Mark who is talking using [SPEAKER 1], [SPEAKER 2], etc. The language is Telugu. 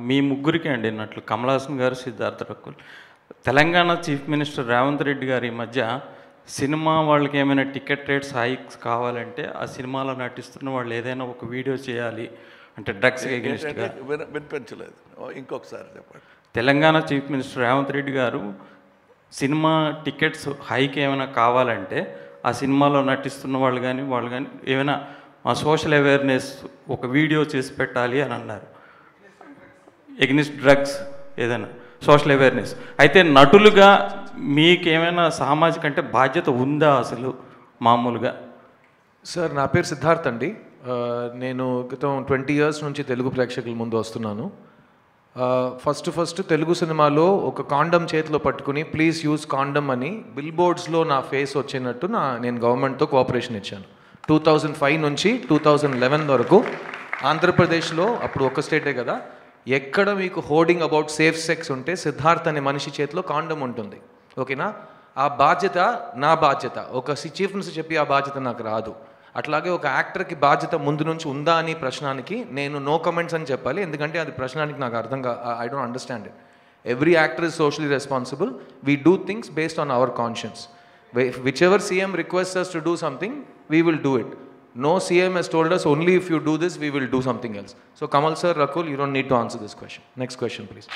[SPEAKER 1] మీ ముగ్గురికి అండి అన్నట్లు కమల్ హాసన్ గారు, సిద్ధార్థ రకుల్, తెలంగాణ చీఫ్ మినిస్టర్ రేవంత్ రెడ్డి గారి మధ్య సినిమా వాళ్ళకి ఏమైనా టికెట్ రేట్స్ హైక్స్ కావాలంటే ఆ సినిమాలో నటిస్తున్న వాళ్ళు ఏదైనా ఒక వీడియో చేయాలి అంటే డ్రగ్స్ ఎగెనిస్ట్గా.
[SPEAKER 2] వినిపించలేదు, ఇంకొకసారి చెప్పండి.
[SPEAKER 1] తెలంగాణ చీఫ్ మినిస్టర్ రేవంత్ రెడ్డి గారు సినిమా టికెట్స్ హైక్ ఏమైనా కావాలంటే ఆ సినిమాలో నటిస్తున్న వాళ్ళు కానీ ఏమైనా సోషల్ అవేర్నెస్ ఒక వీడియో చేసి పెట్టాలి అని అన్నారు. ఎగ్నిస్ట్ డ్రగ్స్ ఏదైనా సోషల్ అవేర్నెస్. అయితే నటులుగా మీకేమైనా సామాజిక అంటే బాధ్యత ఉందా అసలు మామూలుగా?
[SPEAKER 3] సార్, నా పేరు సిద్ధార్థ్ అండి. నేను క్రితం 20 years నుంచి తెలుగు ప్రేక్షకుల ముందు వస్తున్నాను. ఫస్ట్ తెలుగు సినిమాలో ఒక కాండమ్ చేతిలో పట్టుకుని ప్లీజ్ యూజ్ కాండమ్ అని బిల్ బోర్డ్స్లో నా ఫేస్ వచ్చినట్టు నేను గవర్నమెంట్తో కోఆపరేషన్ ఇచ్చాను. 2005 నుంచి 2011 వరకు ఆంధ్రప్రదేశ్లో, అప్పుడు ఒక స్టేటే కదా, ఎక్కడ మీకు హోర్డింగ్ అబౌట్ సేఫ్ సెక్స్ ఉంటే సిద్ధార్థ్ అనే మనిషి చేతిలో కాండమ్ ఉంటుంది. ఓకేనా? ఆ బాధ్యత నా బాధ్యత. ఒక చీఫ్ మినిస్టర్ చెప్పి ఆ బాధ్యత నాకు రాదు. అట్లాగే ఒక యాక్టర్కి బాధ్యత ముందు నుంచి ఉందా అని ప్రశ్నానికి నేను నో కమెంట్స్ అని చెప్పాలి, ఎందుకంటే అది ప్రశ్నానికి నాకు I don't understand it. Every actor is socially responsible. We do things based on hour conscience. Whichever CM requests us to do something, we will do it. No CM has told us only if you do this, we will do something else. So Kamal sir, Rakul, you don't need to answer this question. Next question, please.